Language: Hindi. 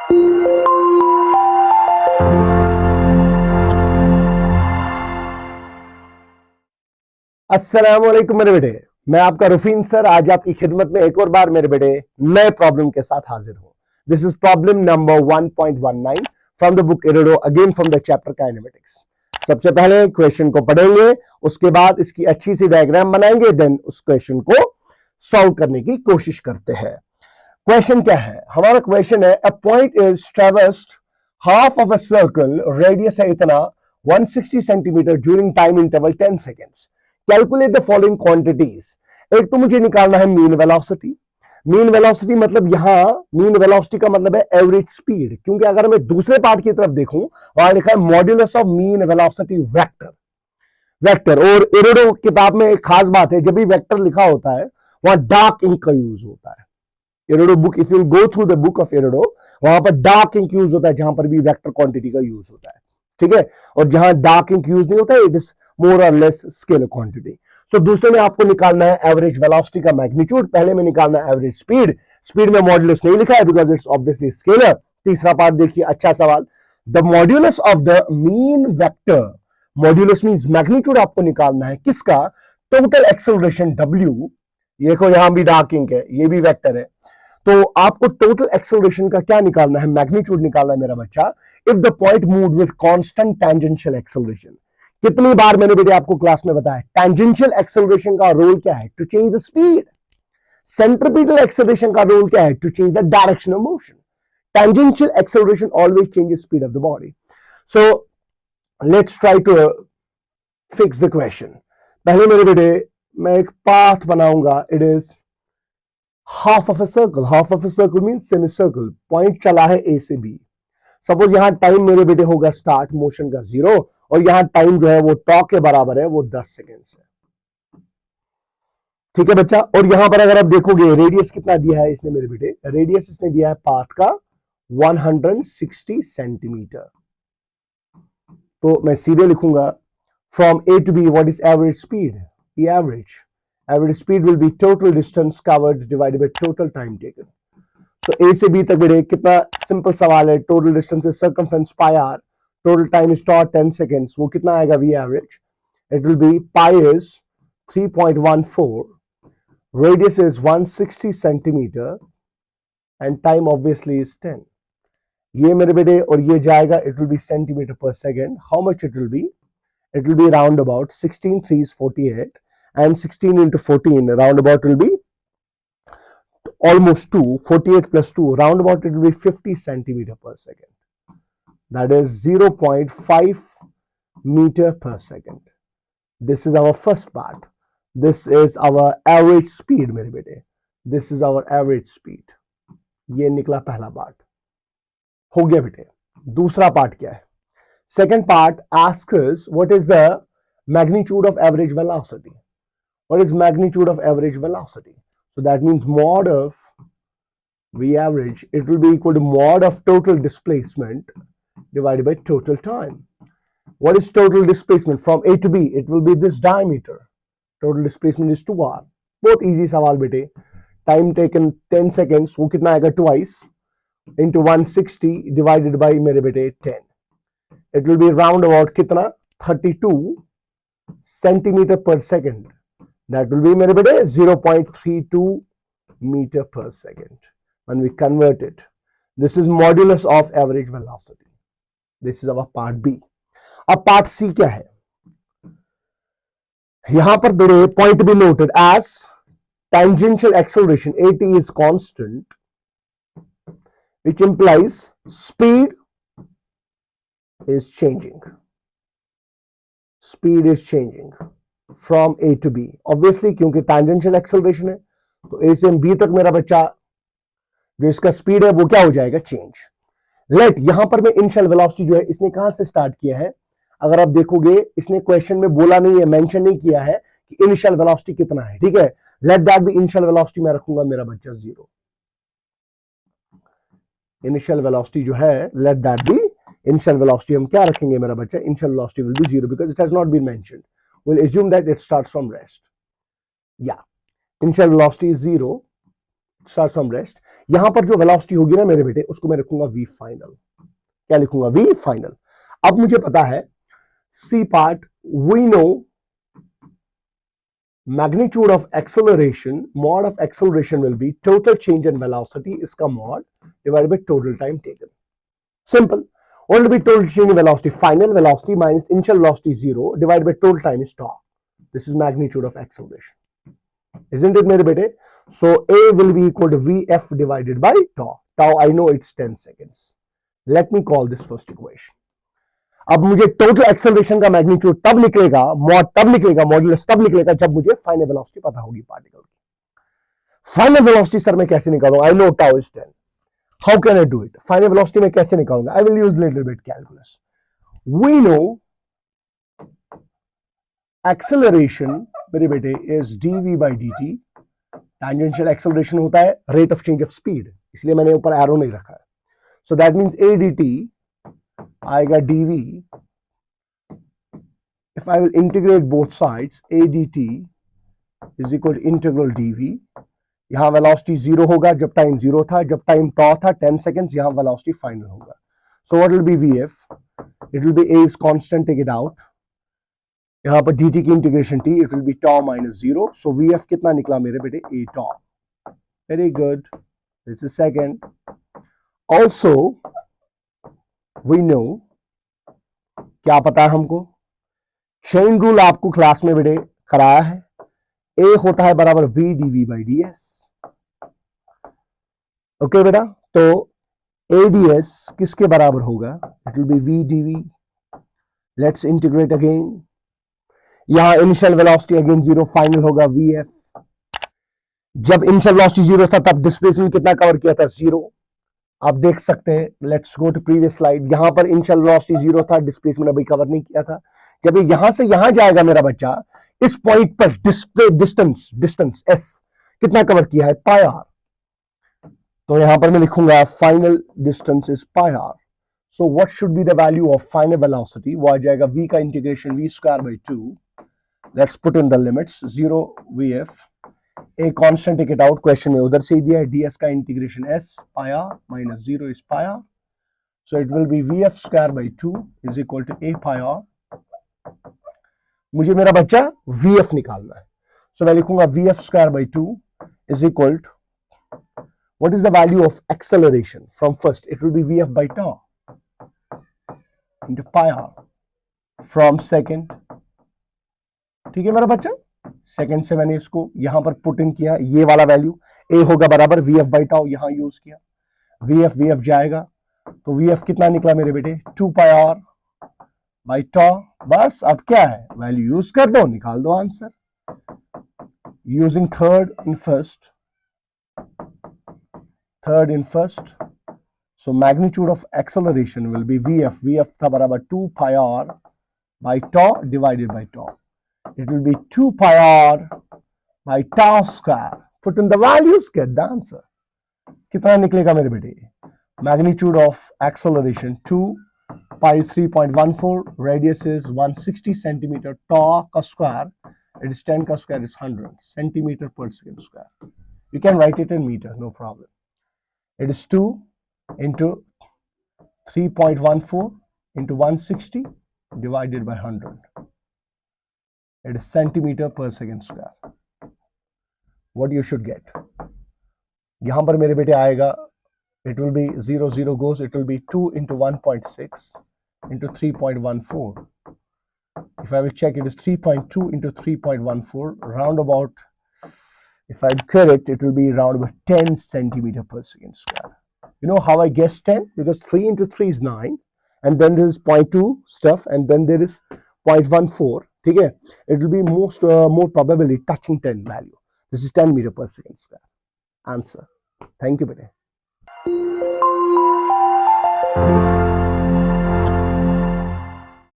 अस्सलाम वालेकुम मेरे बेटे, मैं आपका रुफीन सर आज आपकी खिदमत में एक और बार मेरे बेटे नए प्रॉब्लम के साथ हाजिर हूं। This is problem number 1.19 from the book इरोडो, again from the chapter kinematics. सबसे पहले क्वेश्चन को पढ़ेंगे, उसके बाद इसकी अच्छी सी डायग्राम बनाएंगे, देन उस क्वेश्चन को सॉल्व करने की कोशिश करते हैं। क्वेश्चन क्या है? हमारा क्वेश्चन है, a point is traversed half of a circle, radius है इतना 160 centimetre during time interval 10 seconds. Calculate the following quantities. एक तो मुझे निकालना है मीन वेलोसिटी। मीन वेलोसिटी मतलब यहां मीन वेलोसिटी का मतलब है एवरेज स्पीड, क्योंकि अगर मैं दूसरे पार्ट की तरफ देखूं वहां लिखा है modulus of mean velocity vector. Vector और इरोडो किताब में एक खास बात है, जब भी वेक्टर लिखा होता है वहां डार्क इंक का यूज होता है। इरोडो book, if you go through the book of इरोडो, वहां पर डार्क इंक यूज होता है जहां पर भी वेक्टर क्वांटिटी का यूज होता है, ठीक है। और जहां डार्क इंक यूज नहीं होता है, इट इज मोर और लेस स्केलर क्वांटिटी। सो दूसरे में आपको निकालना है एवरेज वेलोसिटी का मैग्नीट्यूड, पहले में निकालना है एवरेज स्पीड। स्पीड में मॉड्यूलस नहीं लिखा है बिकॉज इट्स ऑब्वियसली स्केलर। तीसरा पार्ट देखिए, अच्छा सवाल, the modulus of the mean vector. Modulus means magnitude आपको निकालना है किसका? Total acceleration w। देखो यहां भी डार्क इंक है, ये भी वेक्टर है, तो आपको टोटल एक्सेलरेशन का क्या निकालना है? मैग्नीट्यूड निकालना है मेरा बच्चा। If the point move with constant tangential acceleration. कितनी बार मैंने बेटे आपको क्लास में बताया, टेंजेंशियल एक्सेलरेशन का रोल क्या है? To change the speed. Centripetal acceleration का रोल क्या है? To change the direction of motion. Tangential acceleration always changes speed of the body. So let's try to fix the question. पहले मेरे बेटे मैं एक पाथ बनाऊंगा। It is half of a circle. Half of a circle means semi circle. Point चला है ए से बी। सपोज यहां टाइम मेरे बेटे होगा स्टार्ट मोशन का 0, और यहां टाइम जो है वो टॉ के बराबर है, वो 10 सेकेंड है, ठीक है बच्चा। और यहां पर अगर आप देखोगे रेडियस कितना दिया है इसने मेरे बेटे? रेडियस इसने दिया है पाथ का 160 सेंटीमीटर। तो मैं सीधे लिखूंगा from A to B what is average speed? Average speed will be total distance covered divided by total time taken. तो ए से बी तक बेटे कितना सिंपल सवाल है, total distance is circumference pi r, total time is tau 10 seconds, वो कितना आएगा? V average. It will be pi is 3.14, radius is 160 centimetre and time obviously is 10। ये मेरे बेटे और ये जाएगा, it will be centimetre per second. How much it will be? It will be round about 16 3 is 48 and 16 into 14 round about will be almost 2. 48 plus 2 round about it will be 50 centimeter per second. That is 0.5 meter per second. This is our first part. This is our average speed मेरे बेटे. This is our average speed. ये निकला पहला पार्ट, हो गया बेटे। दूसरा पार्ट क्या है? Second part asks us what is the magnitude of average velocity. What is magnitude of average velocity? So that means mod of V average, it will be equal to mod of total displacement divided by total time. What is total displacement from A to B? It will be this diameter. Total displacement is 2r. बहुत easy सवाल बेटे। Time taken 10 seconds, वो कितना आएगा? Twice into 160 divided by मेरे बेटे 10. It will be round about कितना? 32 centimeter per second. That will be मेरे बेटे 0.32 meter per second. When we convert it, this is modulus of average velocity. This is our part B. अब part C क्या है? यहां पर बेटे point be noted as tangential acceleration AT is constant, which implies speed is changing. Speed is changing from A to B. Obviously क्योंकि tangential acceleration है, तो A से B तक मेरा बच्चा जो इसका स्पीड है वो क्या हो जाएगा? चेंज। लेट यहां पर मैं इनिशियल वेलोसिटी जो है इसने कहां से स्टार्ट किया है? अगर आप देखोगे इसने क्वेश्चन में बोला नहीं है, मेंशन नहीं किया है कि इनिशियल वेलोसिटी कितना है, ठीक है। Let that be initial velocity, मैं रखूंगा मेरा बच्चा 0। इनिशियल वेलोसिटी जो है, let that be initial velocity, हम क्या रखेंगे मेरा बच्चा? initial velocity will be 0 because it has not been mentioned. We'll assume that it starts from rest. Yeah, initial velocity is 0 start from rest, यहां पर जो वेलोसिटी होगी ना मेरे बेटे उसको मैं रखूंगा वी फाइनल। क्या लिखूंगा? V final. अब मुझे पता है C part, we know magnitude of acceleration, mod of acceleration will be total change in velocity, इसका mod divided by total time taken. Simple. What will be total change in velocity? Final velocity minus initial velocity 0 divided by total time is tau. This is magnitude of acceleration. Isn't it, मेरे बेटे? So A will be equal to Vf divided by tau. Tau I know it's 10 seconds. Let me call this first equation. अब मुझे टोटल एक्सेलरेशन का मैग्नीट्यूड तब निकलेगा, मॉड तब निकलेगा, मॉड्यूलस तब निकलेगा जब मुझे फाइनल वेलोसिटी पता होगी पार्टिकल की। फाइनल वेलोसिटी सर मैं कैसे निकालूंगा? I know tau is 10. How can I do it? Final velocity में कैसे निकालूंगा? I will use little bit calculus. We know acceleration मेरे बेटे is dv by dt. Tangential acceleration होता है rate of change of speed, इसलिए मैंने ऊपर एरो नहीं रखा है. So that means a dt आएगा dv. If I will integrate both sides, a dt is equal to integral dv. यहां वेलोसिटी 0 होगा जब टाइम 0 था, जब टाइम tau था 10 seconds, यहां वेलोसिटी फाइनल होगा. So what will be vf? It will be a is constant, take it out. यहां पर dt की integration t, it will be tau minus 0. So vf कितना निकला मेरे बेटे? a tau. Very good. This is second. Also we know, क्या पता है हमको? चेन रूल आपको क्लास में बेटे कराया है. a होता है बराबर v dv by ds. Okay बेटा, तो a ds किसके बराबर होगा? It will B v dv. Let's integrate again. यहां इनिशियल वेलोसिटी अगेन 0, फाइनल होगा vf. जब इनिशियल वेलोसिटी 0 था तब डिस्प्लेसमेंट कितना कवर किया था? 0. आप देख सकते हैं, let's go to previous slide. यहां पर इनिशियल वेलोसिटी 0 था, डिस्प्लेसमेंट अभी कवर नहीं किया था. जब ये यहां से यहां जाएगा मेरा बच्चा, इस पॉइंट पर डिस्टेंस s कितना कवर किया है? Pi r. तो यहां पर मैं लिखूंगा final distance is pi r. So what should be the value of final velocity? वो आ जाएगा v का integration v square by 2. Let's put in the limits. 0 vf, a constant take it out, question में उधर से ही दिया है. ds का integration s pi r minus 0 is pi r. So it will be vf square by 2 is equal to a pi r. मुझे मेरा बच्चा vf निकालना है. सो मैं लिखूंगा vf square by 2 is equal to, what is the value of acceleration from first? It will be vf by tau into pi r from second. ठीक है मेरा बच्चा, सेकंड से मैंने इसको यहां पर पुट इन किया. ये वाला वैल्यू a होगा बराबर vf by tau, यहां यूज किया. vf जाएगा, तो vf कितना निकला मेरे बेटे? 2 pi r by tau. बस अब क्या है? वैल्यू यूज कर दो, निकाल दो answer. Using third in first. So magnitude of acceleration will be vf. vf था बराबर 2 pi r by tau divided by tau. It will be 2 pi r by tau square. Put in the values, get the answer. कितना निकलेगा मेरे बेटे? Magnitude of acceleration 2 pi is 3.14, radius is 160 centimeter, tau का square, it is 10 का square is 100 centimeter per second square. You can write it in meter, no problem. It is 2 into 3.14 into 160 divided by 100. It is centimeter per second square. What you should get? यहां पर मेरे बेटे आएगा, it will be 0 0 goes, it will be 2 into 1.6 into 3.14. If I will check, it is 3.2 into 3.14, round about, if I'm correct, it will be around about 10 centimeter per second square. You know how I guessed 10? Because 3 into 3 is 9, and then there is 0.2 stuff, and then there is 0.14. ठीक है? It will be more probably touching 10 value. This is 10 meter per second square. Answer. Thank you, beta.